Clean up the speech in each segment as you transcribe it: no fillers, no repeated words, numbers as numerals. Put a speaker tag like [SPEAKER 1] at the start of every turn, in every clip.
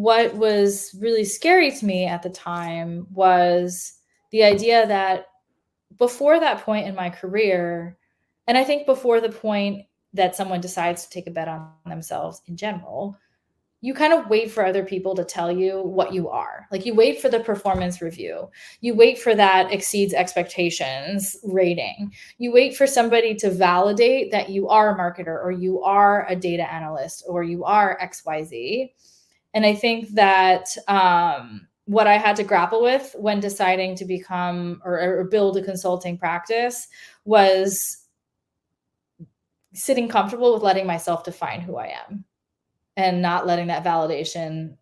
[SPEAKER 1] what was really scary to me at the time was the idea that before that point in my career, and I think before the point that someone decides to take a bet on themselves in general, you kind of wait for other people to tell you what you are. Like you wait for the performance review. You wait for that exceeds expectations rating. You wait for somebody to validate that you are a marketer or you are a data analyst or you are XYZ. And I think that what I had to grapple with when deciding to become or build a consulting practice was sitting comfortable with letting myself define who I am and not letting that validation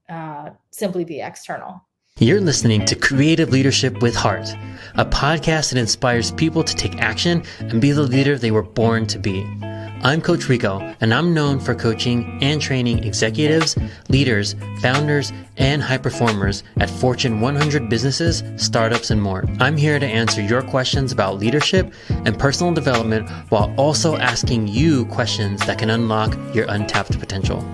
[SPEAKER 1] simply be external.
[SPEAKER 2] You're listening to Creative Leadership with Heart, a podcast that inspires people to take action and be the leader they were born to be. I'm Coach Rico, and I'm known for coaching and training executives, leaders, founders, and high performers at Fortune 100 businesses, startups, and more. I'm here to answer your questions about leadership and personal development while also asking you questions that can unlock your untapped potential.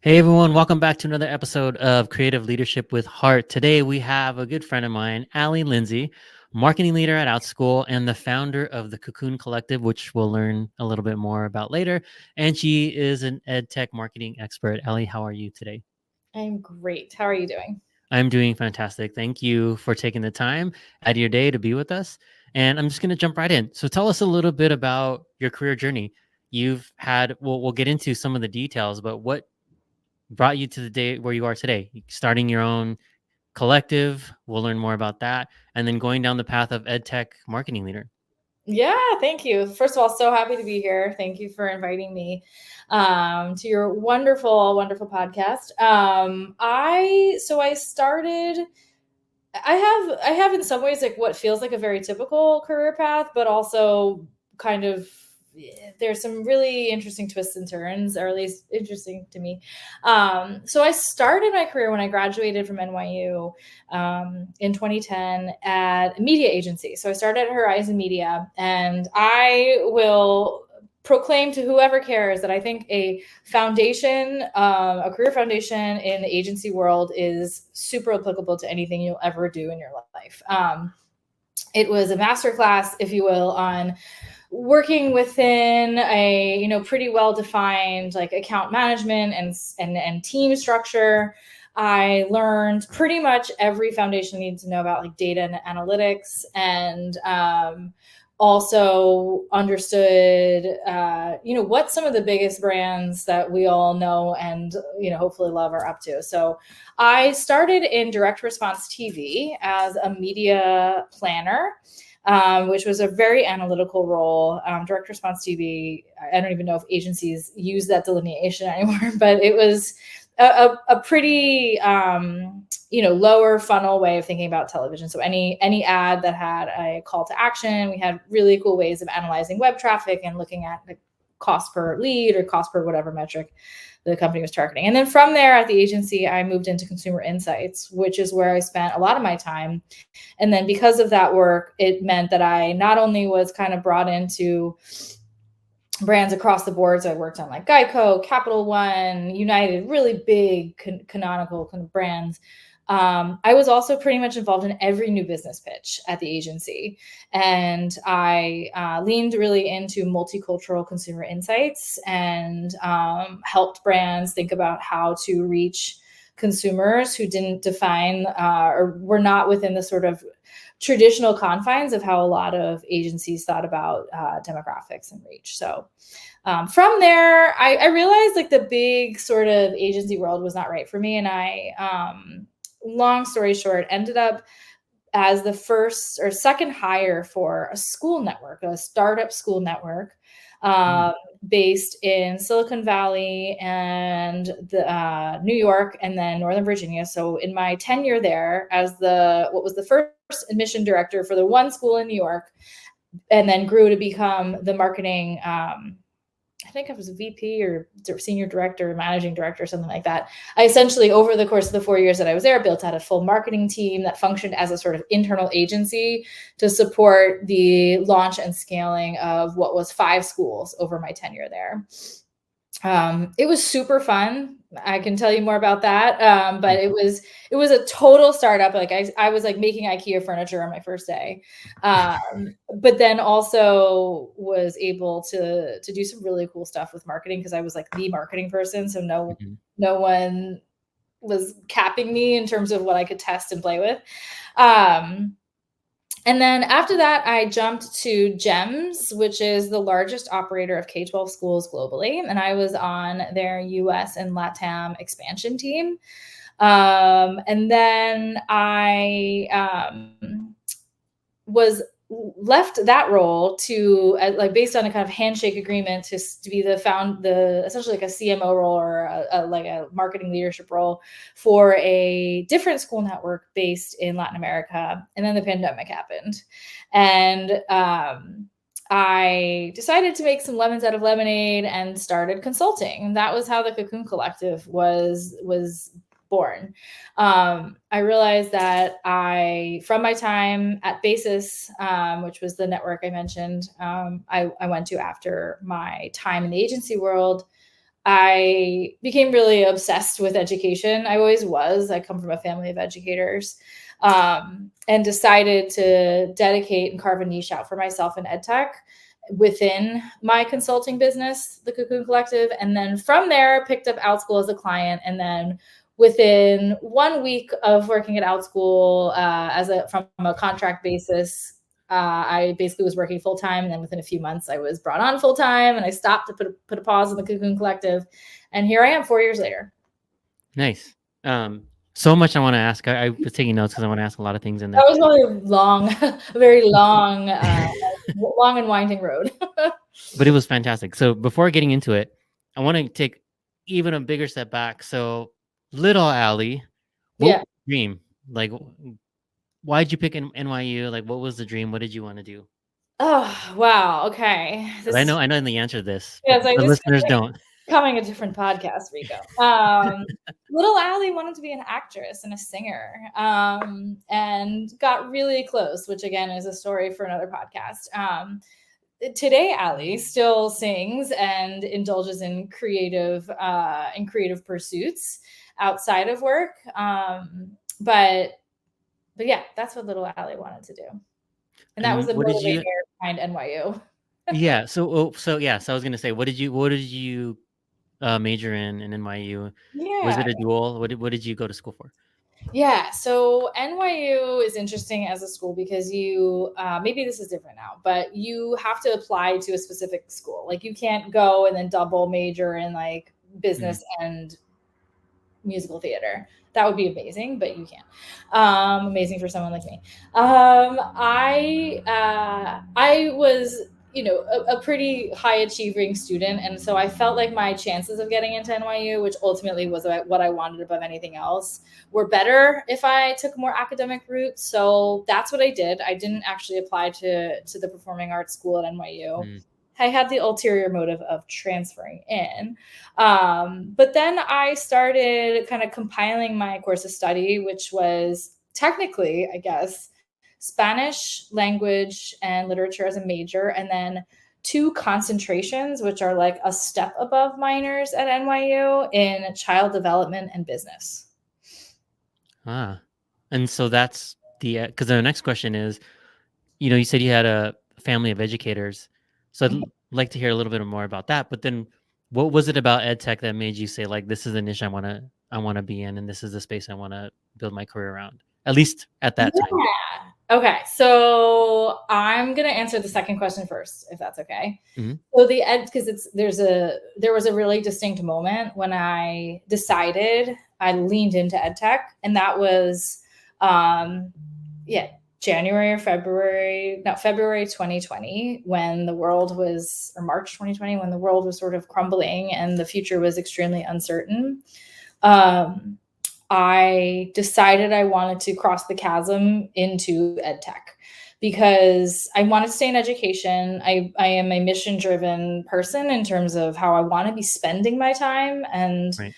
[SPEAKER 2] Hey everyone, welcome back to another episode of Creative Leadership with Heart. Today we have a good friend of mine, Allie Lindsay, marketing leader at Outschool and the founder of the Cocoon Collective, which we'll learn a little bit more about later. And she is an EdTech marketing expert. Allie, how are you today?
[SPEAKER 1] I'm great. How are you doing?
[SPEAKER 2] I'm doing fantastic. Thank you for taking the time out of your day to be with us. And I'm just going to jump right in. So tell us a little bit about your career journey. You've had, we'll get into some of the details, but what brought you to the day where you are today, starting your own collective? We'll learn more about that. And then going down the path of EdTech marketing leader.
[SPEAKER 1] Yeah, thank you. First of all, so happy to be here. Thank you for inviting me to your wonderful, wonderful podcast. I started, I have in some ways like what feels like a very typical career path, but also kind of there's some really interesting twists and turns, or at least interesting to me. So I started my career when I graduated from NYU in 2010 at a media agency. So I started at Horizon Media, and I will proclaim to whoever cares that I think a foundation, a career foundation in the agency world is super applicable to anything you'll ever do in your life. It was a masterclass, if you will, on working within a pretty well defined like account management and team structure. I learned pretty much every foundation you need to know about like data and analytics, and also understood what some of the biggest brands that we all know and hopefully love are up to. So I started in direct response TV as a media planner, which was a very analytical role. Direct response TV, I don't even know if agencies use that delineation anymore, but it was a pretty, lower funnel way of thinking about television. So any ad that had a call to action, we had really cool ways of analyzing web traffic and looking at the cost per lead or cost per whatever metric the company was targeting. And then from there at the agency, I moved into consumer insights, which is where I spent a lot of my time. And then because of that work, it meant that I not only was kind of brought into brands across the board. So I worked on like Geico, Capital One, United, really big canonical kind of brands. I was also pretty much involved in every new business pitch at the agency. And I leaned really into multicultural consumer insights and helped brands think about how to reach consumers who didn't define or were not within the sort of traditional confines of how a lot of agencies thought about demographics and reach. So from there, I realized like the big sort of agency world was not right for me. And I, long story short, ended up as the first or second hire for a school network, a startup school network based in Silicon Valley and New York and then Northern Virginia. So in my tenure there as what was the first admission director for the one school in New York, and then grew to become the marketing I think I was a VP or senior director, managing director, something like that. I essentially, over the course of the 4 years that I was there, built out a full marketing team that functioned as a sort of internal agency to support the launch and scaling of what was 5 schools over my tenure there. It was super fun. I can tell you more about that. But it was a total startup. Like I was like making IKEA furniture on my first day. But then also was able to do some really cool stuff with marketing because I was like the marketing person. So no one was capping me in terms of what I could test and play with. And then after that, I jumped to GEMS, which is the largest operator of K-12 schools globally. And I was on their US and LATAM expansion team. And then I was left that role to like based on a kind of handshake agreement to be the essentially like a CMO role or like a marketing leadership role for a different school network based in Latin America. And then the pandemic happened. And I decided to make some lemons out of lemonade and started consulting. And that was how the Cocoon Collective was born. I realized that from my time at Basis, which was the network I mentioned, I went to after my time in the agency world, I became really obsessed with education. I always was. I come from a family of educators, and decided to dedicate and carve a niche out for myself in EdTech within my consulting business, the Cocoon Collective. And then from there, picked up OutSchool as a client, and then within 1 week of working at OutSchool from a contract basis, I basically was working full time. And then within a few months, I was brought on full time, and I stopped to put a pause on the Cocoon Collective. And here I am 4 years later.
[SPEAKER 2] Nice. So much I want to ask. I was taking notes because I want to ask a lot of things in there.
[SPEAKER 1] That was a very long, long and winding road.
[SPEAKER 2] But it was fantastic. So before getting into it, I want to take even a bigger step back. So little Allie, what was the dream? Like, why'd you pick NYU? Like, what was the dream? What did you want to do?
[SPEAKER 1] Oh, wow. Okay.
[SPEAKER 2] I know the answer to this.
[SPEAKER 1] Yeah,
[SPEAKER 2] But the listeners don't.
[SPEAKER 1] Becoming a different podcast, Rico. Little Allie wanted to be an actress and a singer, and got really close, which again is a story for another podcast. Today, Allie still sings and indulges in creative pursuits outside of work. But yeah, that's what little Allie wanted to do, and that was the motivator behind NYU.
[SPEAKER 2] Yeah. So I was gonna say, what did you major in NYU?
[SPEAKER 1] Yeah.
[SPEAKER 2] Was it a dual? What did you go to school for?
[SPEAKER 1] Yeah, so NYU is interesting as a school because you maybe this is different now, but you have to apply to a specific school. Like you can't go and then double major in like business and musical theater. That would be amazing, but you can't. Amazing for someone like me. I was a pretty high achieving student. And so I felt like my chances of getting into NYU, which ultimately was what I wanted above anything else, were better if I took more academic route. So that's what I did. I didn't actually apply to the performing arts school at NYU. I had the ulterior motive of transferring in. But then I started kind of compiling my course of study, which was technically, I guess, Spanish language and literature as a major, and then 2 concentrations, which are like a step above minors at NYU in child development and business.
[SPEAKER 2] And so that's because the next question is, you said you had a family of educators. So I'd like to hear a little bit more about that. But then what was it about EdTech that made you say, like, this is a niche I want to be in, and this is the space I want to build my career around, at least at that time?
[SPEAKER 1] Okay, so I'm gonna answer the second question first, if that's okay. So because there was a really distinct moment when I decided I leaned into EdTech, and that was February 2020, when the world was, or March 2020, when the world was sort of crumbling and the future was extremely uncertain. I decided I wanted to cross the chasm into EdTech because I want to stay in education. I am a mission driven person in terms of how I want to be spending my time, and
[SPEAKER 2] Right.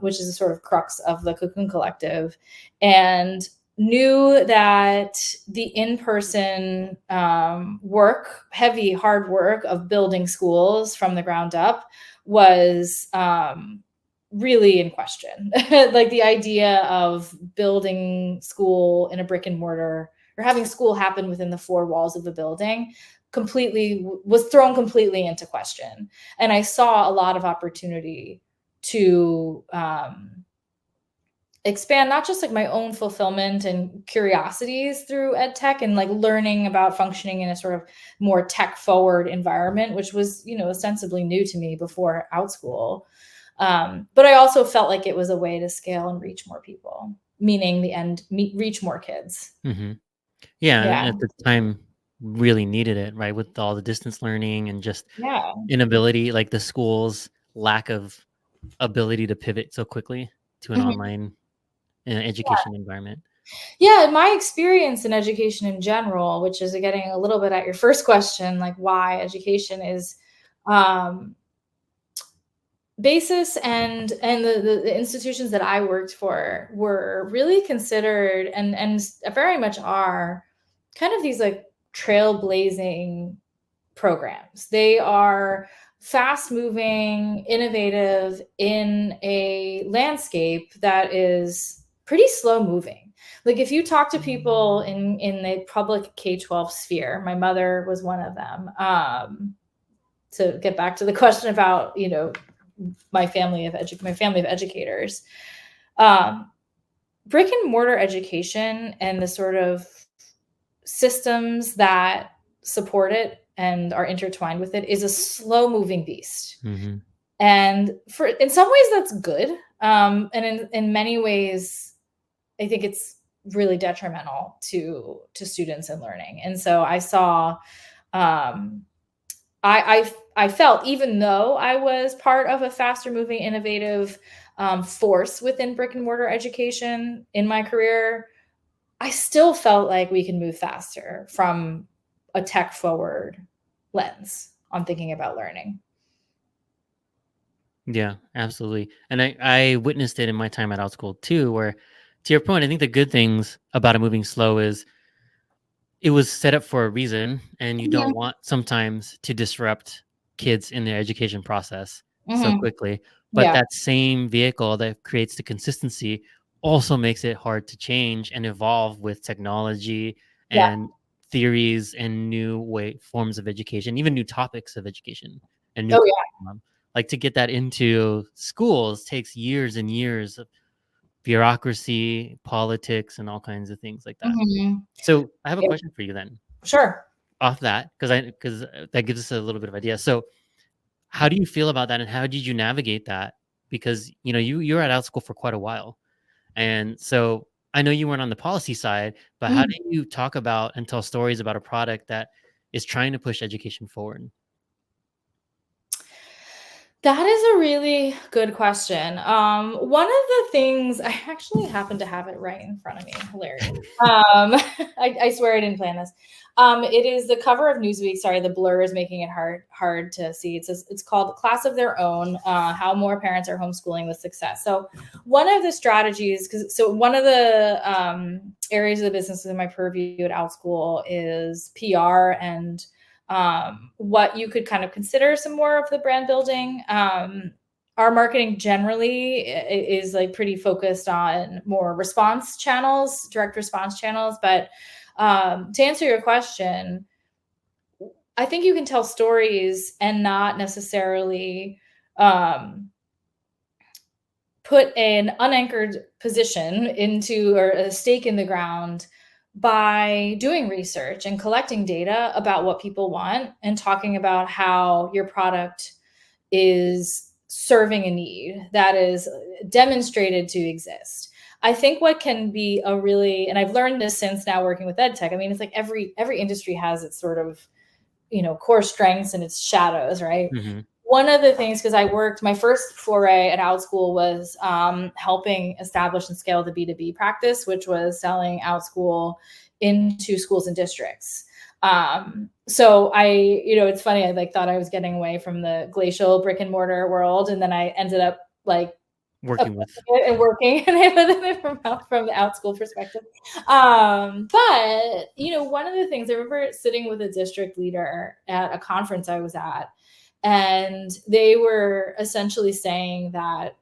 [SPEAKER 1] which is a sort of crux of the Cocoon Collective, and knew that the in-person heavy hard work of building schools from the ground up was really in question. Like the idea of building school in a brick and mortar, or having school happen within the four walls of the building, was thrown completely into question. And I saw a lot of opportunity to expand not just like my own fulfillment and curiosities through EdTech and like learning about functioning in a sort of more tech forward environment, which was, ostensibly new to me before OutSchool. But I also felt like it was a way to scale and reach more people, meaning reach more kids.
[SPEAKER 2] Mm-hmm. Yeah, and
[SPEAKER 1] Yeah.
[SPEAKER 2] at the time, really needed it, right? With all the distance learning and just
[SPEAKER 1] Yeah.
[SPEAKER 2] inability, like the school's lack of ability to pivot so quickly to an
[SPEAKER 1] Mhm.
[SPEAKER 2] online education environment.
[SPEAKER 1] Yeah, my experience in education in general, which is getting a little bit at your first question, like why education is um, basis, and the institutions that I worked for were really considered and very much are kind of these like trailblazing programs. They are fast moving, innovative in a landscape that is pretty slow moving. Like if you talk to people in the public K-12 sphere, my mother was one of them. To get back to the question about, my family of educators, brick and mortar education and the sort of systems that support it and are intertwined with it is a slow moving beast.
[SPEAKER 2] Mm-hmm.
[SPEAKER 1] And in some ways that's good. And in many ways, I think it's really detrimental to students and learning. And so I saw, I felt, even though I was part of a faster moving, innovative force within brick and mortar education in my career, I still felt like we can move faster from a tech forward lens on thinking about learning.
[SPEAKER 2] Yeah, absolutely. And I witnessed it in my time at OutSchool too, where to your point, I think the good things about it moving slow is it was set up for a reason, and you don't want sometimes to disrupt kids in their education process so
[SPEAKER 1] Mm-hmm.
[SPEAKER 2] quickly. But
[SPEAKER 1] Yeah.
[SPEAKER 2] that same vehicle that creates the consistency also makes it hard to change and evolve with technology
[SPEAKER 1] Yeah.
[SPEAKER 2] and theories and new forms of education, even new topics of education and new
[SPEAKER 1] Oh yeah.
[SPEAKER 2] curriculum. Like to get that into schools takes years and years of bureaucracy, politics, and all kinds of things like that.
[SPEAKER 1] Mm-hmm.
[SPEAKER 2] So I have a
[SPEAKER 1] Yeah.
[SPEAKER 2] question for you then
[SPEAKER 1] Sure.
[SPEAKER 2] off that, because that gives us a little bit of idea. So how do you feel about that, and how did you navigate that? Because you're at OutSchool for quite a while, and so I know you weren't on the policy side, but how
[SPEAKER 1] Mhm.
[SPEAKER 2] do you talk about and tell stories about a product that is trying to push education forward?
[SPEAKER 1] That is a really good question. One of the things, I actually happen to have it right in front of me. Hilarious. I swear I didn't plan this. It is the cover of Newsweek. Sorry, the blur is making it hard to see. It's called Class of Their Own: How More Parents Are Homeschooling with Success. So one of the strategies, one of the areas of the business in my purview at OutSchool is PR and what you could kind of consider some more of the brand building. Our marketing generally is like pretty focused on more response channels, direct response channels. But to answer your question, I think you can tell stories and not necessarily put an unanchored position into, or a stake in the ground, by doing research and collecting data about what people want and talking about how your product is serving a need that is demonstrated to exist. I think what can be and I've learned this since now working with EdTech. I mean, it's like every industry has its sort of, core strengths and its shadows, right?
[SPEAKER 2] Hmm.
[SPEAKER 1] One of the things, because my first foray at OutSchool was helping establish and scale the B2B practice, which was selling OutSchool into schools and districts. So it's funny. I thought I was getting away from the glacial brick and mortar world, and then I ended up
[SPEAKER 2] working with
[SPEAKER 1] and working from the out school perspective. But one of the things I remember sitting with a district leader at a conference I was at, and they were essentially saying that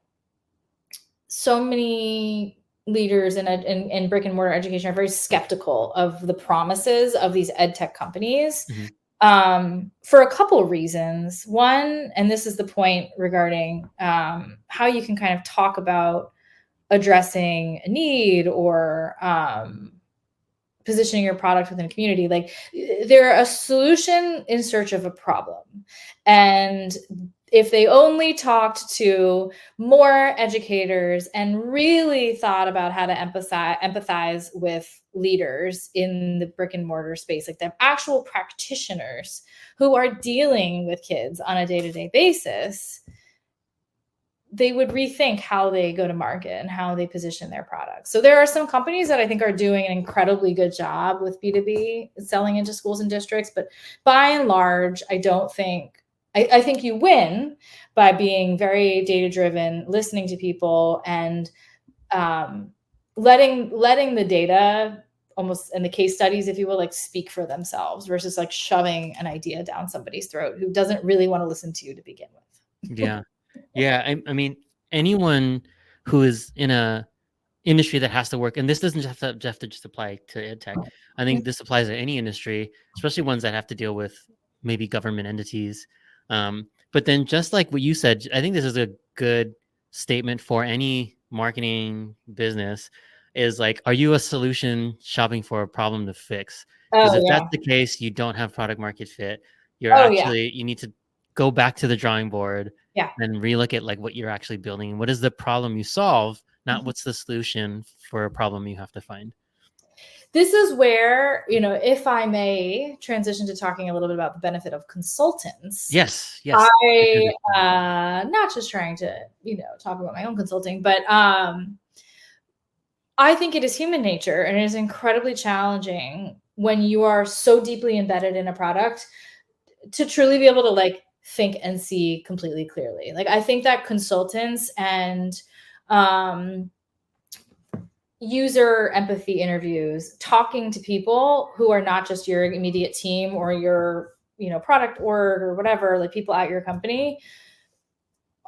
[SPEAKER 1] so many leaders in brick and mortar education are very skeptical of the promises of these EdTech companies. For a couple of reasons. One, and this is the point regarding how you can kind of talk about addressing a need or positioning your product within a community. Like, they're a solution in search of a problem. And if they only talked to more educators and really thought about how to empathize with leaders in the brick and mortar space, like the actual practitioners who are dealing with kids on a day-to-day basis, they would rethink how they go to market and how they position their products. So there are some companies that I think are doing an incredibly good job with B2B selling into schools and districts, but by and large, I think you win by being very data-driven, listening to people, and letting the data almost, and the case studies, if you will, speak for themselves versus shoving an idea down somebody's throat who doesn't really want to listen to you to begin with.
[SPEAKER 2] Yeah. I mean, anyone who is in a industry that has to work, and this doesn't have to just apply to EdTech. I think this applies to any industry, especially ones that have to deal with maybe government entities. But then, just like what you said, I think this is a good statement for any marketing business. Is like, are you a solution shopping for a problem to fix? Because if that's the case, you don't have product market fit. You need to go back to the drawing board and relook at what you're actually building. What is the problem you solve, not what's the solution for a problem you have to find.
[SPEAKER 1] This is where, if I may transition to talking a little bit about the benefit of consultants.
[SPEAKER 2] Yes.
[SPEAKER 1] I, not just trying to, talk about my own consulting, but I think it is human nature, and it is incredibly challenging when you are so deeply embedded in a product to truly be able to think and see completely clearly. I think that consultants and user empathy interviews, talking to people who are not just your immediate team or your, product org or whatever, people at your company,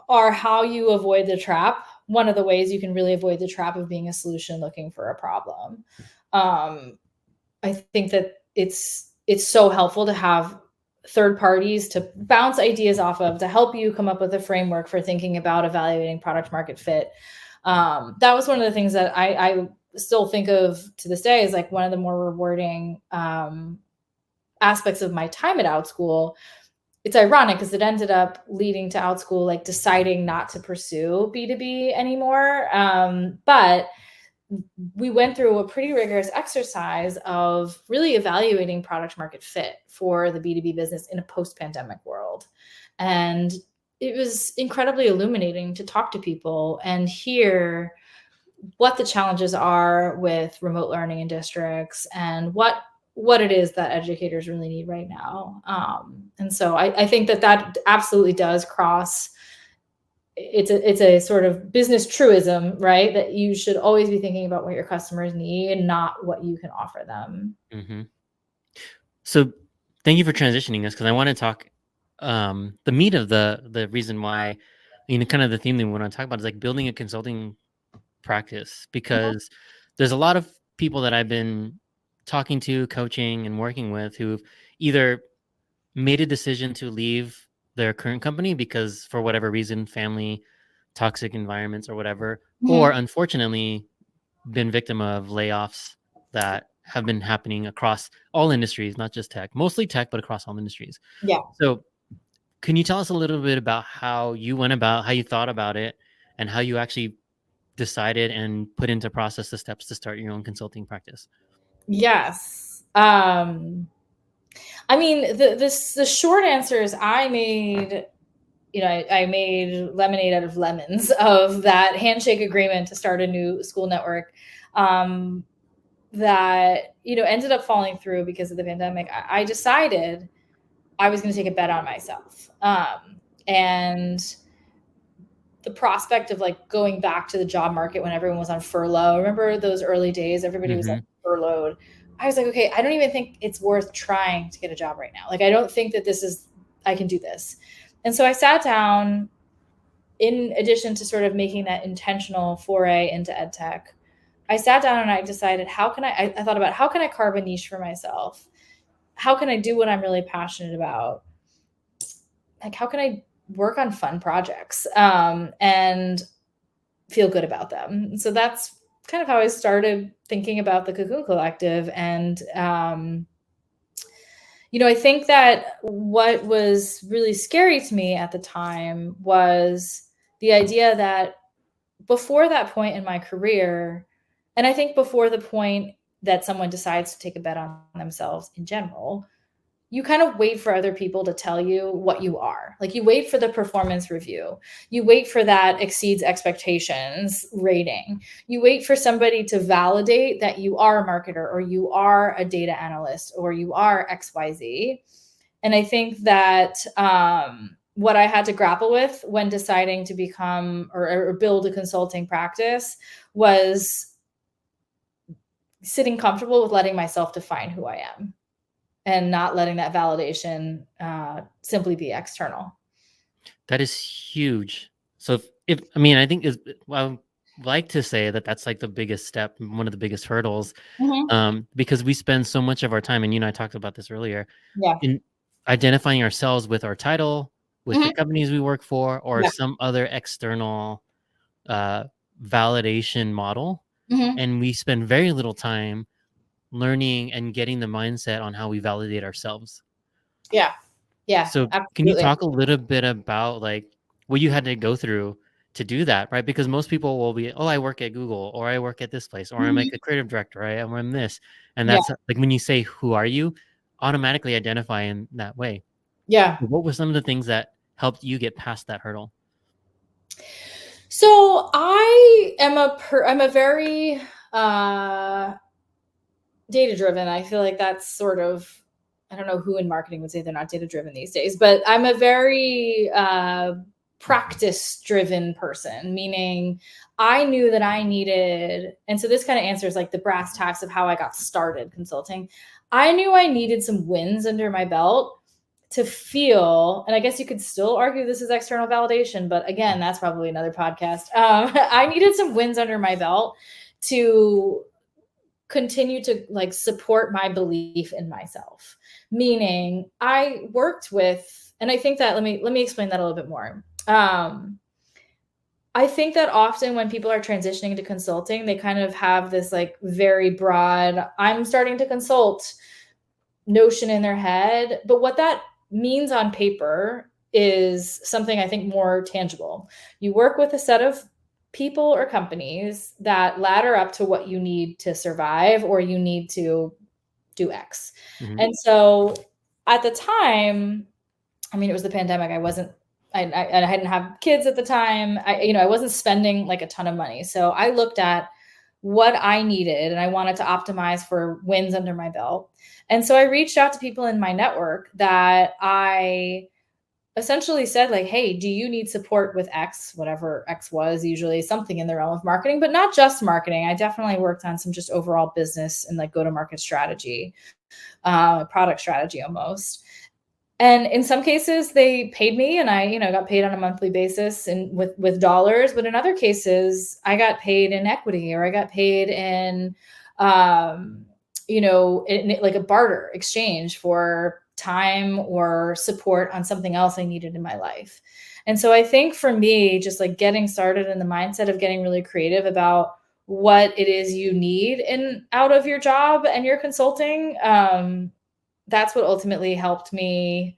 [SPEAKER 1] are how you avoid the trap. One of the ways you can really avoid the trap of being a solution looking for a problem. I think that it's so helpful to have third parties to bounce ideas off of, to help you come up with a framework for thinking about evaluating product market fit. That was one of the things that I still think of to this day as one of the more rewarding aspects of my time at Outschool. It's ironic because it ended up leading to Outschool deciding not to pursue B2B anymore. But we went through a pretty rigorous exercise of really evaluating product market fit for the B2B business in a post-pandemic world. And it was incredibly illuminating to talk to people and hear what the challenges are with remote learning in districts and what it is that educators really need right now. And so I think that absolutely does cross. It's a sort of business truism, right? That you should always be thinking about what your customers need and not what you can offer them.
[SPEAKER 2] Mm-hmm. So thank you for transitioning this, because I want to talk the meat of the reason why, kind of the theme that we want to talk about is building a consulting practice, because there's a lot of people that I've been talking to, coaching, and working with who've either made a decision to leave their current company because for whatever reason, family, toxic environments or whatever, or unfortunately been victim of layoffs that have been happening across all industries, not just tech, mostly tech, but across all industries.
[SPEAKER 1] Yeah.
[SPEAKER 2] So can you tell us a little bit about how you went about, how you thought about it, and how you actually decided and put into process the steps to start your own consulting practice?
[SPEAKER 1] Yes. I mean, the short answer is I made lemonade out of lemons of that handshake agreement to start a new school network. that, ended up falling through because of the pandemic, I decided I was going to take a bet on myself. And the prospect of like going back to the job market when everyone was on furlough. Remember those early days? Everybody was like furloughed. I was like, okay, I don't even think it's worth trying to get a job right now. Like, I don't think that I can do this. And so I sat down, in addition to sort of making that intentional foray into EdTech, I sat down and I decided, I thought about how can I carve a niche for myself? How can I do what I'm really passionate about? Like, how can I work on fun projects and feel good about them? So that's kind of how I started thinking about the Cocoon Collective. And, I think that what was really scary to me at the time was the idea that before that point in my career, and I think before the point that someone decides to take a bet on themselves in general, you kind of wait for other people to tell you what you are. Like, you wait for the performance review. You wait for that exceeds expectations rating. You wait for somebody to validate that you are a marketer, or you are a data analyst, or you are XYZ. And I think that what I had to grapple with when deciding to become or build a consulting practice was sitting comfortable with letting myself define who I am, and not letting that validation simply be external.
[SPEAKER 2] That is huge. So if I mean, I think I would like to say that that's like the biggest step, one of the biggest hurdles, because we spend so much of our time, and you and I talked about this earlier,
[SPEAKER 1] Yeah.
[SPEAKER 2] in identifying ourselves with our title, with the companies we work for, or
[SPEAKER 1] Yeah.
[SPEAKER 2] some other external validation model.
[SPEAKER 1] Mm-hmm.
[SPEAKER 2] And we spend very little time learning and getting the mindset on how we validate ourselves.
[SPEAKER 1] Yeah. Yeah,
[SPEAKER 2] So can you
[SPEAKER 1] absolutely.
[SPEAKER 2] talk a little bit about like what you had to go through to do that, right? Because most people will be, oh, I work at Google, or I work at this place, or I'm like
[SPEAKER 1] Mm-hmm.
[SPEAKER 2] a creative director, right? Or I'm this. And
[SPEAKER 1] Yeah.
[SPEAKER 2] that's like when you say, who are you? Automatically identify in that way.
[SPEAKER 1] Yeah.
[SPEAKER 2] What were some of the things that helped you get past that hurdle?
[SPEAKER 1] So I'm a very data driven. I feel like that's sort of, I don't know who in marketing would say they're not data driven these days, but I'm a very practice driven person, meaning I knew that I needed, and so this kind of answers like the brass tacks of how I got started consulting. I knew I needed some wins under my belt to feel, and I guess you could still argue this is external validation, but again, that's probably another podcast. I needed some wins under my belt to continue to like support my belief in myself. Meaning, I worked with, and I think that let me explain that a little bit more. I think that often when people are transitioning to consulting, they kind of have this like very broad, I'm starting to consult notion in their head. But what that means on paper is something I think more tangible. You work with a set of people or companies that ladder up to what you need to survive, or you need to do X. And so at the time, I mean, it was the pandemic. I hadn't have kids at the time. I wasn't spending like a ton of money. So I looked at what I needed, and I wanted to optimize for wins under my belt. And so I reached out to people in my network that I essentially said like, hey, do you need support with X, whatever X was, usually something in the realm of marketing, but not just marketing. I definitely worked on some just overall business and like go-to-market strategy, product strategy almost. And in some cases they paid me, and I, got paid on a monthly basis and with dollars. But in other cases, I got paid in equity, or I got paid in, like a barter exchange for time or support on something else I needed in my life. And so I think for me, just like getting started in the mindset of getting really creative about what it is you need in out of your job and your consulting, that's what ultimately helped me.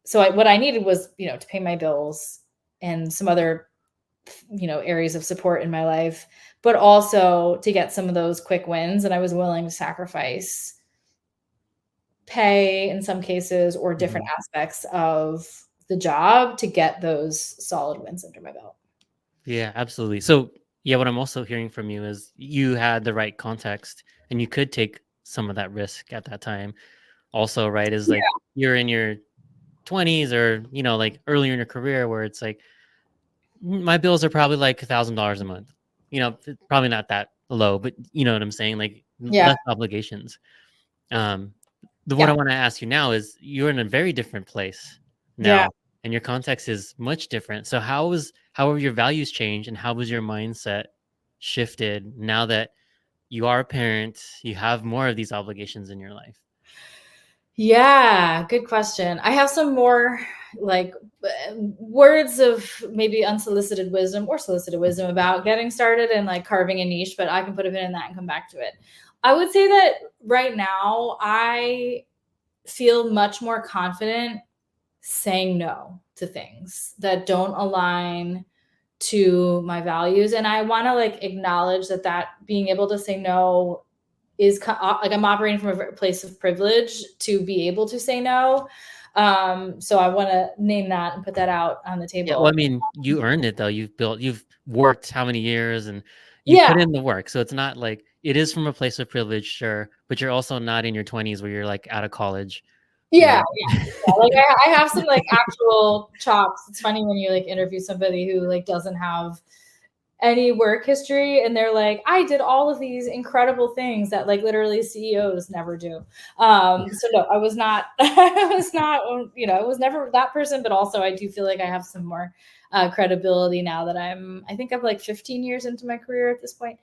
[SPEAKER 1] So what I needed was, to pay my bills and some other, areas of support in my life, but also to get some of those quick wins. And I was willing to sacrifice pay in some cases, or different aspects of the job to get those solid wins under my belt.
[SPEAKER 2] Yeah, absolutely. So yeah, what I'm also hearing from you is you had the right context and you could take some of that risk at that time. Also, right, is like you're in your 20s or, like earlier in your career where it's like, my bills are probably like $1,000 a month. Probably not that low, but you know what I'm saying? Like
[SPEAKER 1] Yeah.
[SPEAKER 2] less obligations. Um, the what I
[SPEAKER 1] Yeah.
[SPEAKER 2] want to ask you now is you're in a very different place
[SPEAKER 1] Yeah.
[SPEAKER 2] now, and your context is much different. So how have your values changed, and how was your mindset shifted now that you are a parent, you have more of these obligations in your life?
[SPEAKER 1] Yeah, good question. I have some more like words of maybe unsolicited wisdom or solicited wisdom about getting started and like carving a niche, but I can put a pin in that and come back to it. I would say that right now I feel much more confident saying no to things that don't align to my values. And I want to like acknowledge that being able to say no is like I'm operating from a place of privilege to be able to say no. So I want to name that and put that out on the
[SPEAKER 2] Yeah, well, I
[SPEAKER 1] table.
[SPEAKER 2] mean, you earned it though. You've worked how many years, and you've
[SPEAKER 1] Yeah.
[SPEAKER 2] put in the work. So it's not like it is from a place of privilege, sure, but you're also not in your 20s where you're like out of college, you
[SPEAKER 1] Yeah.
[SPEAKER 2] know.
[SPEAKER 1] Yeah. Like I have some like actual chops. It's funny when you like interview somebody who like doesn't have any work history and they're like, I did all of these incredible things that like literally CEOs never do. So no, I was not, I was not, I was never that person, but also I do feel like I have some more credibility now that I think I'm like 15 years into my career at this point.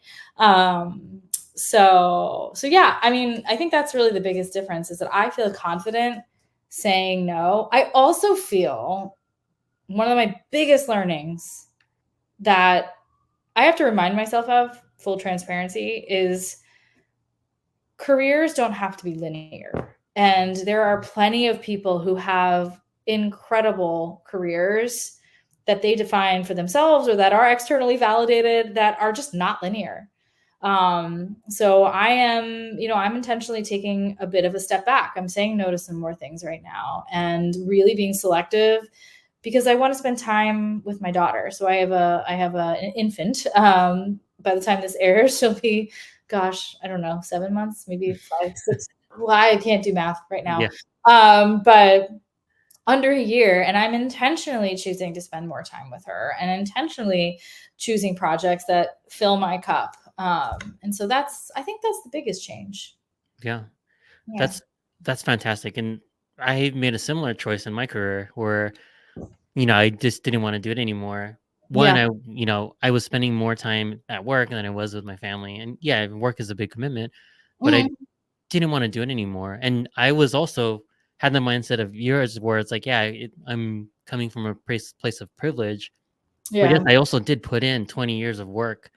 [SPEAKER 1] So yeah, I mean, I think that's really the biggest difference is that I feel confident saying no. I also feel one of my biggest learnings that I have to remind myself of, full transparency, is careers don't have to be linear. And there are plenty of people who have incredible careers that they define for themselves or that are externally validated that are just not linear. So I'm intentionally taking a bit of a step back. I'm saying no to some more things right now and really being selective because I want to spend time with my daughter. So I have an infant. By the time this airs, she'll be, gosh, I don't know, 7 months, maybe 5, 6. Well, I can't do math right now.
[SPEAKER 2] Yeah.
[SPEAKER 1] But under a year, and I'm intentionally choosing to spend more time with her and intentionally choosing projects that fill my cup. And so I think that's the biggest change.
[SPEAKER 2] Yeah.
[SPEAKER 1] Yeah.
[SPEAKER 2] That's fantastic. And I made a similar choice in my career where, I just didn't want to do it anymore. One,
[SPEAKER 1] Yeah.
[SPEAKER 2] I was spending more time at work than I was with my family. And yeah, work is a big commitment, but I
[SPEAKER 1] Mhm.
[SPEAKER 2] didn't want to do it anymore. And I was also had the mindset of yours where it's like, yeah, I'm coming from a place of privilege. But yes,
[SPEAKER 1] Yeah.
[SPEAKER 2] I also did put in 20 years of work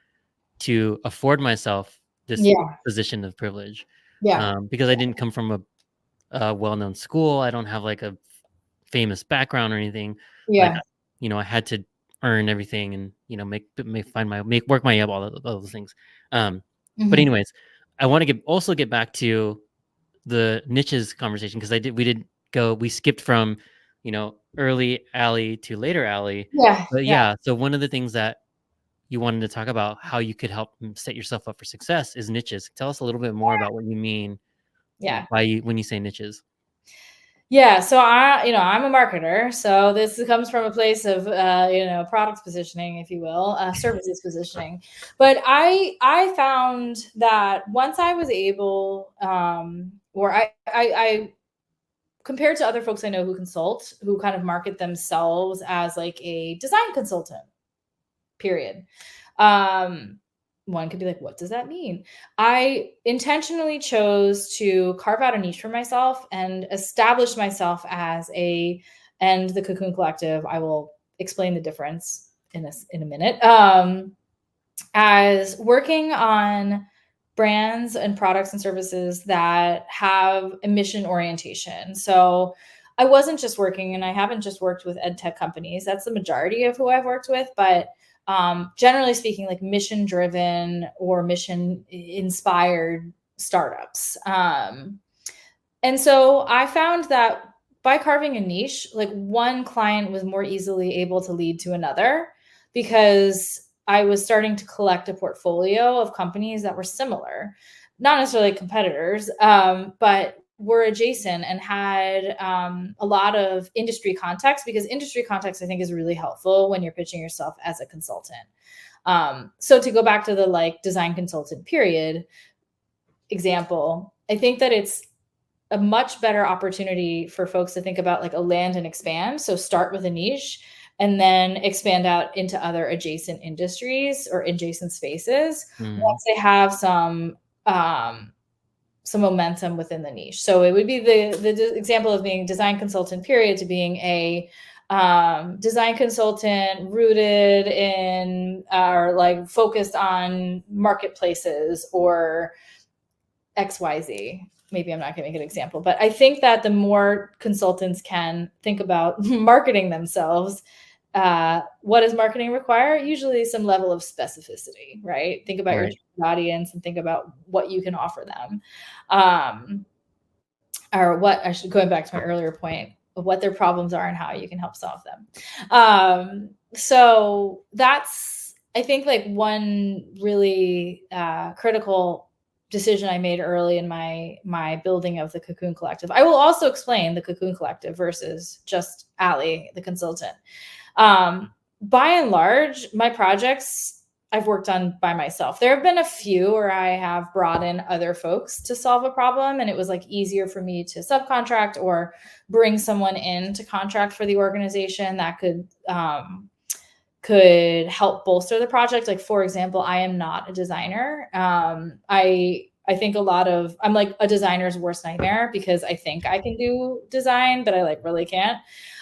[SPEAKER 2] to afford myself this
[SPEAKER 1] Yeah.
[SPEAKER 2] position of privilege,
[SPEAKER 1] Yeah.
[SPEAKER 2] because I didn't come from a well-known school. I don't have like a famous background or anything. Like,
[SPEAKER 1] Yeah.
[SPEAKER 2] I had to earn everything and, make work my way up, all those things. But
[SPEAKER 1] Mhm.
[SPEAKER 2] anyways, I want to get back to the niches conversation because we skipped from, early Allie to later Allie.
[SPEAKER 1] Yeah.
[SPEAKER 2] But
[SPEAKER 1] Yeah.
[SPEAKER 2] yeah, so one of the things that you wanted to talk about how you could help set yourself up for success is niches. Tell us a little bit more about what you mean
[SPEAKER 1] Yeah.
[SPEAKER 2] when you say niches.
[SPEAKER 1] Yeah, so I'm a marketer, so this comes from a place of, products positioning, if you will, services positioning. But I found that once I was able, or I compared to other folks I know who consult, who kind of market themselves as like a design consultant, period. Um, One could be like, what does that mean? I intentionally chose to carve out a niche for myself and establish myself and the Cocoon Collective. I will explain the difference in a minute. As working on brands and products and services that have a mission orientation. So I wasn't just working, and I haven't just worked with EdTech companies. That's the majority of who I've worked with, but generally speaking, like mission driven or mission inspired startups. And so I found that by carving a niche, like one client was more easily able to lead to another because I was starting to collect a portfolio of companies that were similar. not necessarily competitors, but were adjacent and had a lot of industry context, because industry context I think is really helpful when you're pitching yourself as a consultant. So to go back to the like design consultant period example, I think that it's a much better opportunity for folks to think about like a land and expand. So start with a niche and then expand out into other adjacent industries or adjacent spaces once they have some momentum within the niche. So it would be the example of being design consultant period to being a design consultant rooted in or like focused on marketplaces or XYZ. Maybe I'm not going to make an example, but I think that the more consultants can think about marketing themselves, what does marketing require? Usually some level of specificity, right? Think about your audience and think about what you can offer them. Or what I should, going back to my earlier point of what their problems are and how you can help solve them. So that's, I think, like one really critical decision I made early in my building of the Cocoon Collective. I will also explain the Cocoon Collective versus just Allie, the consultant. By and large, my projects I've worked on by myself. There have been a few where I have brought in other folks to solve a problem, and it was like easier for me to subcontract or bring someone in to contract for the organization that could help bolster the project. Like, for example, I am not a designer. I think I'm like a designer's worst nightmare because I think I can do design, but I like really can't.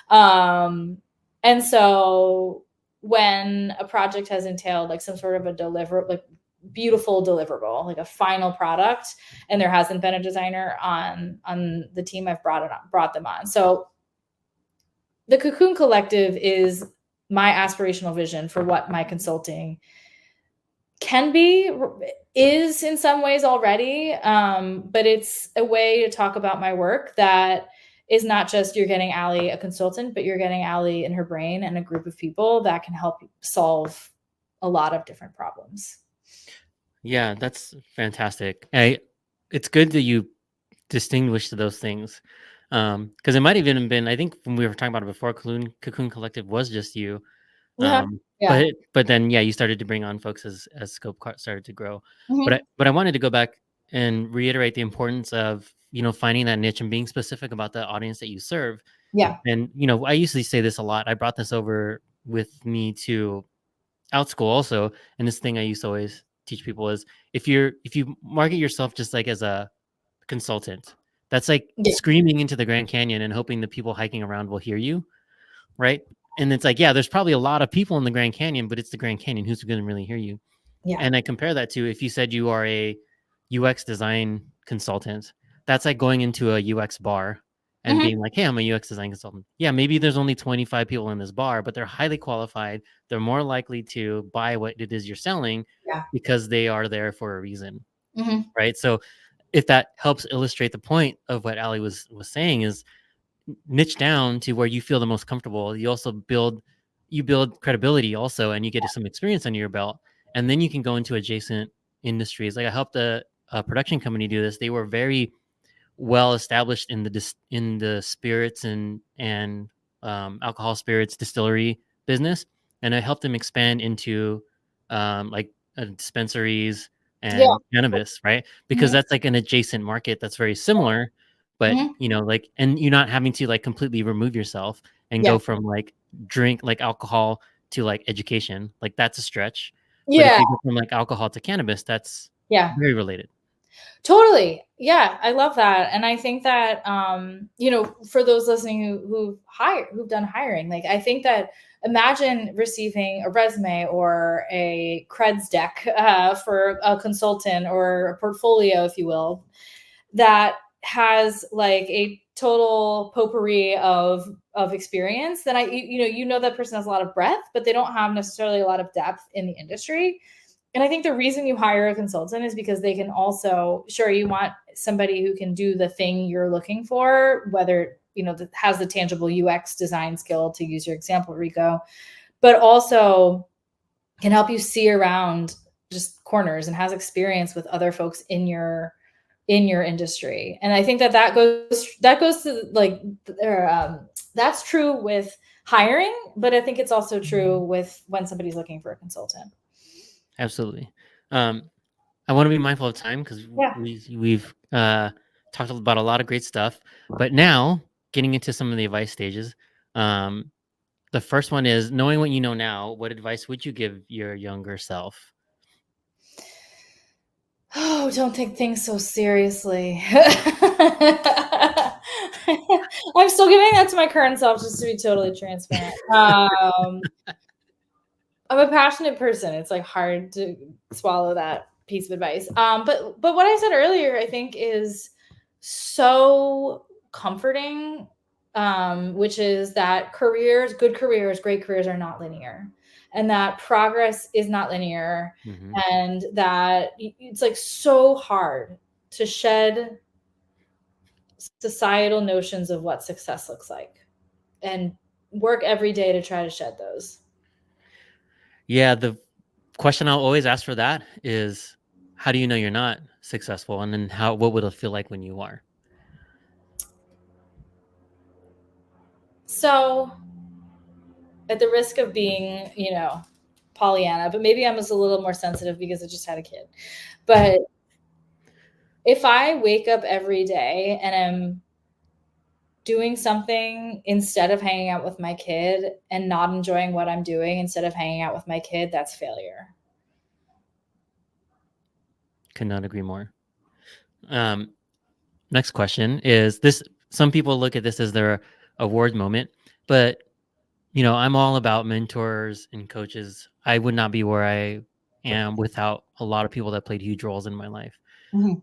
[SPEAKER 1] And so when a project has entailed like some sort of a beautiful deliverable, like a final product, and there hasn't been a designer on the team, I've brought them on. So the Cocoon Collective is my aspirational vision for what my consulting is in some ways already. But it's a way to talk about my work that is not just you're getting Allie a consultant, but you're getting Allie in her brain and a group of people that can help solve a lot of different problems.
[SPEAKER 2] Yeah, that's fantastic. It's good that you distinguished those things. Because it might have even been, I think when we were talking about it before, Cocoon Collective was just you.
[SPEAKER 1] Yeah.
[SPEAKER 2] But then you started to bring on folks as scope started to grow.
[SPEAKER 1] Mm-hmm.
[SPEAKER 2] But I wanted to go back and reiterate the importance of finding that niche and being specific about the audience that you serve.
[SPEAKER 1] Yeah.
[SPEAKER 2] And I usually say this a lot. I brought this over with me to OutSchool also, and this thing I used to always teach people is if you market yourself just like as a consultant, that's like screaming into the Grand Canyon and hoping the people hiking around will hear you, right? And it's like, there's probably a lot of people in the Grand Canyon, but it's the Grand Canyon. Who's going to really hear you?
[SPEAKER 1] Yeah.
[SPEAKER 2] And I compare that to if you said you are a UX design consultant, that's like going into a UX bar and being like, hey, I'm a UX design consultant. Yeah, maybe there's only 25 people in this bar, but they're highly qualified. They're more likely to buy what it is you're selling because they are there for a reason, right? So if that helps illustrate the point of what Allie was saying is niche down to where you feel the most comfortable. You also build credibility also, and you get some experience under your belt, and then you can go into adjacent industries. Like I helped a production company do this. They were very well established in the spirits and alcohol spirits distillery business, and I helped them expand into like dispensaries and cannabis, right? Because that's like an adjacent market that's very similar, but like, and you're not having to like completely remove yourself and go from like drink like alcohol to like education. Like that's a stretch. But if you go from like alcohol to cannabis, that's very related.
[SPEAKER 1] Totally. Yeah, I love that. And I think that for those listening who've done hiring, like I think that imagine receiving a resume or a creds deck for a consultant or a portfolio, if you will, that has like a total potpourri of experience. Then that person has a lot of breadth, but they don't have necessarily a lot of depth in the industry. And I think the reason you hire a consultant is because they can also, sure, you want somebody who can do the thing you're looking for, whether, that has the tangible UX design skill, to use your example, Rico, but also can help you see around just corners and has experience with other folks in your industry. And I think that goes to like, that's true with hiring, but I think it's also true with when somebody's looking for a consultant.
[SPEAKER 2] Absolutely. I want to be mindful of time because we've talked about a lot of great stuff. But now, getting into some of the advice stages, the first one is knowing what you know now. What advice would you give your younger self?
[SPEAKER 1] Oh, don't take things so seriously. I'm still giving that to my current self, just to be totally transparent. I'm a passionate person. It's like hard to swallow that piece of advice. But what I said earlier, I think, is so comforting, which is that good careers, great careers are not linear, and that progress is not linear, and that it's like so hard to shed societal notions of what success looks like and work every day to try to shed those.
[SPEAKER 2] Yeah, the question I'll always ask for that is, how do you know you're not successful? And then what would it feel like when you are?
[SPEAKER 1] So, at the risk of being, Pollyanna, but maybe I'm just a little more sensitive because I just had a kid. But if I wake up every day and I'm doing something instead of hanging out with my kid and not enjoying what I'm doing instead of hanging out with my kid, that's failure.
[SPEAKER 2] Could not agree more. Next question is this. Some people look at this as their award moment, but I'm all about mentors and coaches. I would not be where I am without a lot of people that played huge roles in my life.
[SPEAKER 1] Mm-hmm.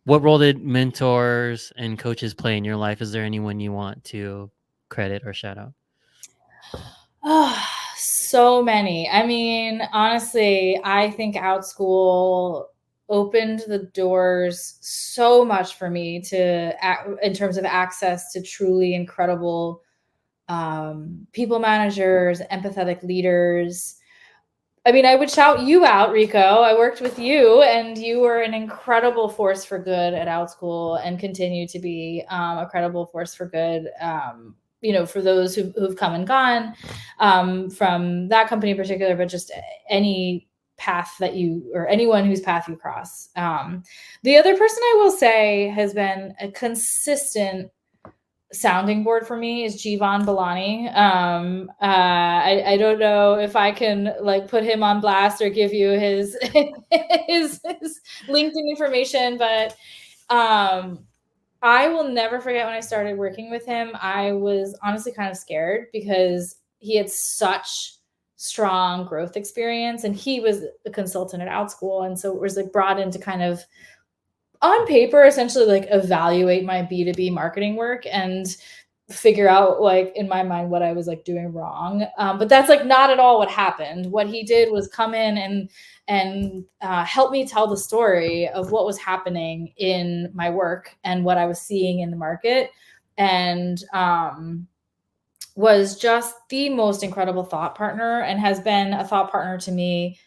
[SPEAKER 2] What role did mentors and coaches play in your life? Is there anyone you want to credit or shout out?
[SPEAKER 1] Oh, so many. I mean, honestly, I think Outschool opened the doors so much for me in terms of access to truly incredible people managers, empathetic leaders. I mean, I would shout you out, Rico. I worked with you, and you were an incredible force for good at Outschool and continue to be a credible force for good. For those who've come and gone from that company in particular, but just any path that or anyone whose path you cross. The other person I will say has been a consistent sounding board for me is Jivan Balani. I don't know if I can like put him on blast or give you his his LinkedIn information, but I will never forget when I started working with him. I was honestly kind of scared because he had such strong growth experience, and he was a consultant at Outschool, and so it was like brought in to kind of on paper essentially like evaluate my B2B marketing work and figure out like in my mind what I was like doing wrong. But that's like not at all what happened. What he did was come in and help me tell the story of what was happening in my work and what I was seeing in the market, and was just the most incredible thought partner, and has been a thought partner to me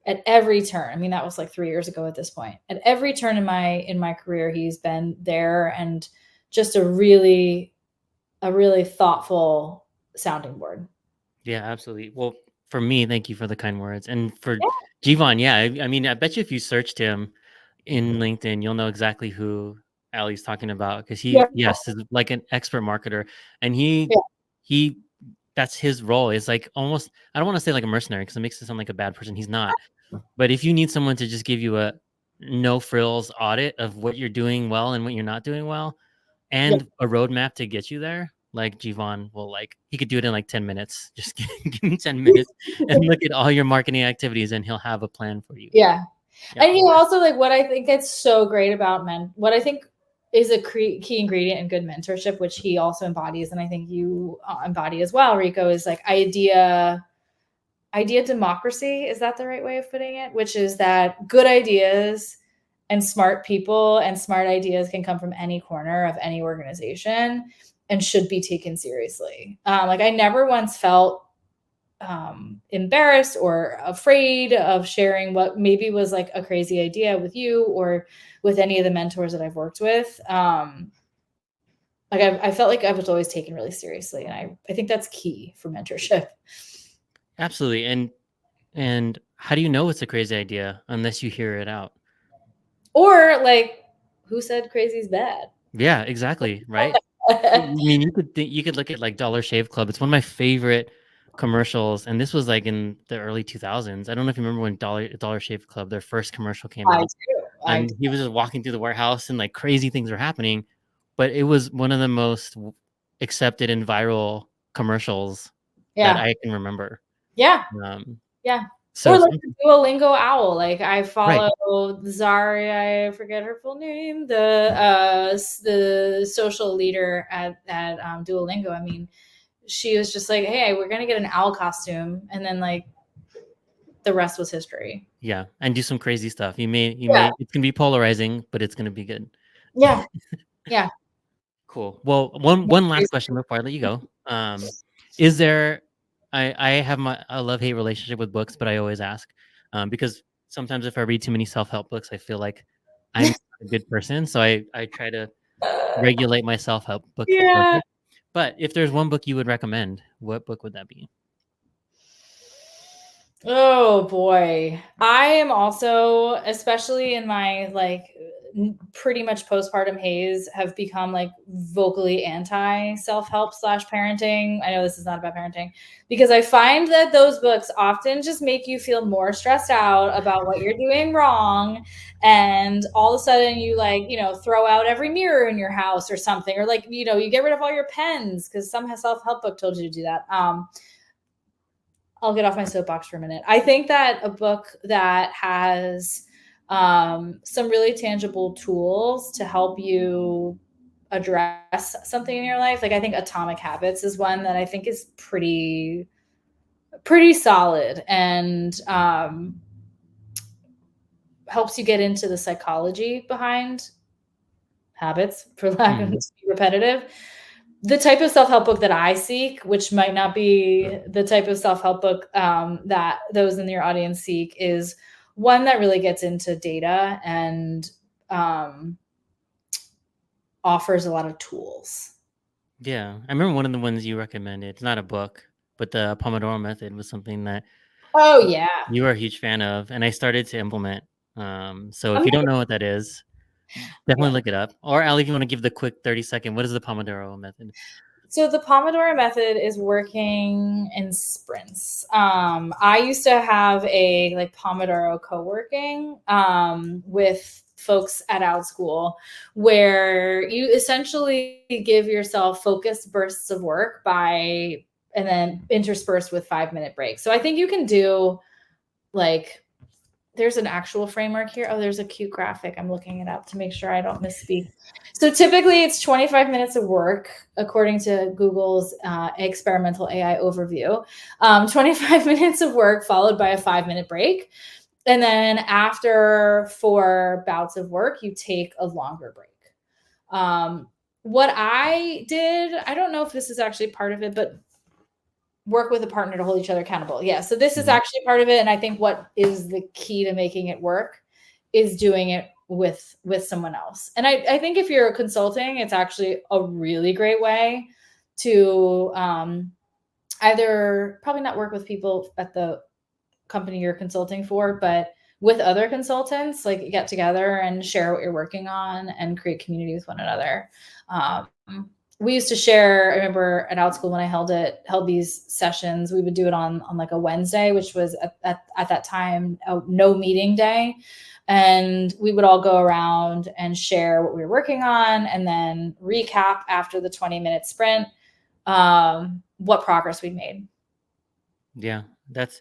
[SPEAKER 1] at every turn. I mean, that was like 3 years ago at this point. At every turn in my career, he's been there, and just a really thoughtful sounding board.
[SPEAKER 2] Yeah, absolutely. Well, for me, thank you for the kind words. And for Jivan, yeah, I mean, I bet you if you searched him in LinkedIn, you'll know exactly who Allie's talking about, because yes, is like an expert marketer, and he that's his role. It's like almost, I don't want to say like a mercenary because it makes it sound like a bad person. He's not. But if you need someone to just give you a no frills audit of what you're doing well and what you're not doing well, and a roadmap to get you there, like Jivan will, like, he could do it in like 10 minutes. Just give me 10 minutes and look at all your marketing activities, and he'll have a plan for you.
[SPEAKER 1] Yeah. And he also, like, what I think it's so great about what I think is a key ingredient in good mentorship, which he also embodies, and I think you embody as well, Rico, is like idea democracy. Is that the right way of putting it? Which is that good ideas and smart people and smart ideas can come from any corner of any organization and should be taken seriously. Like, I never once felt embarrassed or afraid of sharing what maybe was like a crazy idea with you or with any of the mentors that I've worked with. Like I felt like I was always taken really seriously, and I think that's key for mentorship.
[SPEAKER 2] Absolutely. And how do you know it's a crazy idea unless you hear it out?
[SPEAKER 1] Or like, who said crazy is bad?
[SPEAKER 2] Yeah, exactly. Right. I mean, you could look at like Dollar Shave Club. It's one of my favorite commercials, and this was like in the early 2000s. I don't know if you remember when Dollar Shave Club, their first commercial came
[SPEAKER 1] I
[SPEAKER 2] out,
[SPEAKER 1] do.
[SPEAKER 2] and he was just walking through the warehouse, and like crazy things were happening. But it was one of the most accepted and viral commercials that
[SPEAKER 1] Yeah.
[SPEAKER 2] I can remember.
[SPEAKER 1] Yeah.
[SPEAKER 2] Um,
[SPEAKER 1] Yeah.
[SPEAKER 2] so
[SPEAKER 1] Or like
[SPEAKER 2] some-
[SPEAKER 1] the Duolingo owl. Like I
[SPEAKER 2] right,
[SPEAKER 1] follow Zari, I forget her full name, the social leader at Duolingo. I mean, she was just like, "Hey, we're gonna get an owl costume," and then like the rest was history.
[SPEAKER 2] yeah, and do some crazy stuff. You
[SPEAKER 1] Yeah.
[SPEAKER 2] may it's gonna be polarizing, but it's gonna be good.
[SPEAKER 1] Yeah. Yeah.
[SPEAKER 2] Cool. Well, one last question before I let you go. Is there I have a love-hate relationship with books, but I always ask because sometimes if I read too many self-help books, I feel like I'm not a good person. So I try to regulate my self-help book
[SPEAKER 1] Yeah.
[SPEAKER 2] budget. But if there's one book you would recommend, what book would that be?
[SPEAKER 1] Oh boy. I am also, especially in my like pretty much postpartum haze, have become like vocally anti self-help slash parenting. I know this is not about parenting because I find that those books often just make you feel more stressed out about what you're doing wrong. And all of a sudden you like, throw out every mirror in your house or something, or like, you get rid of all your pens because some self-help book told you to do that. I'll get off my soapbox for a minute. I think that a book that has some really tangible tools to help you address something in your life, like I think Atomic Habits is one that I think is pretty solid and helps you get into the psychology behind habits, for lack of
[SPEAKER 2] Mhm.
[SPEAKER 1] repetitive. The type of self-help book that I seek, which might not be the type of self-help book that those in your audience seek, is one that really gets into data and um, offers a lot of tools.
[SPEAKER 2] Yeah, I remember one of the ones you recommended. It's not a book, but the Pomodoro method was something that
[SPEAKER 1] Oh yeah,
[SPEAKER 2] you are a huge fan of, and I started to implement. So
[SPEAKER 1] I'm
[SPEAKER 2] if you don't
[SPEAKER 1] gonna,
[SPEAKER 2] know what that is,
[SPEAKER 1] yeah.
[SPEAKER 2] definitely look it up. Or Ali, if you want to give the quick 30-second, what is the Pomodoro method?
[SPEAKER 1] So the Pomodoro method is working in sprints. I used to have a like Pomodoro co-working with folks at Outschool where you essentially give yourself focused bursts of work and then interspersed with 5-minute breaks. So I think you can do like there's an actual framework here. Oh, there's a cute graphic. I'm looking it up to make sure I don't misspeak. So typically it's 25 minutes of work, according to Google's experimental AI overview. 25 minutes of work followed by a 5-minute break. And then after 4 bouts of work, you take a longer break. What I did, I don't know if this is actually part of it, but work with a partner to hold each other accountable. Yeah. So this is
[SPEAKER 2] Mhm.
[SPEAKER 1] actually part of it. And I think what is the key to making it work is doing it with someone else. And I think if you're consulting, it's actually a really great way to either probably not work with people at the company you're consulting for, but with other consultants, like get together and share what you're working on and create community with one another. Um, we used to share. I remember at Outschool when I held these sessions, we would do it on like a Wednesday, which was at that time a no meeting day, and we would all go around and share what we were working on, and then recap after the 20-minute sprint what progress we made.
[SPEAKER 2] Yeah, that's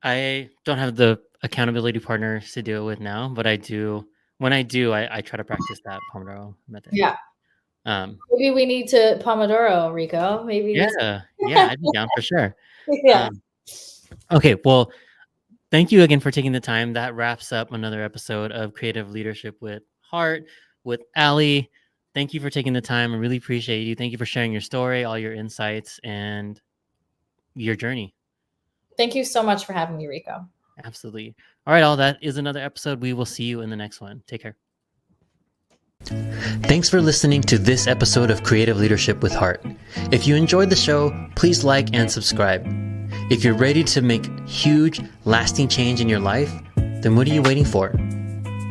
[SPEAKER 2] I don't have the accountability partners to do it with now, but I do. When I do, I try to practice that Pomodoro method.
[SPEAKER 1] Yeah.
[SPEAKER 2] Um,
[SPEAKER 1] Maybe we need to Pomodoro, Rico. Maybe this.
[SPEAKER 2] yeah, I'd be down for sure.
[SPEAKER 1] Yeah.
[SPEAKER 2] Um, okay, well, thank you again for taking the time. That wraps up another episode of Creative Leadership with Heart with Ali. Thank you for taking the time. I really appreciate you. Thank you for sharing your story, all your insights, and your journey.
[SPEAKER 1] Thank you so much for having me, Rico.
[SPEAKER 2] Absolutely. All right, all that is another episode. We will see you in the next one. Take care. Thanks for listening to this episode of Creative Leadership with Heart. If you enjoyed the show, please like and subscribe. If you're ready to make huge, lasting change in your life, then what are you waiting for?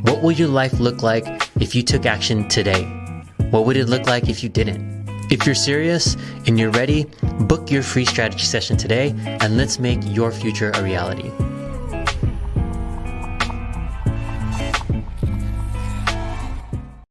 [SPEAKER 2] What will your life look like if you took action today? What would it look like if you didn't? If you're serious and you're ready, book your free strategy session today and let's make your future a reality.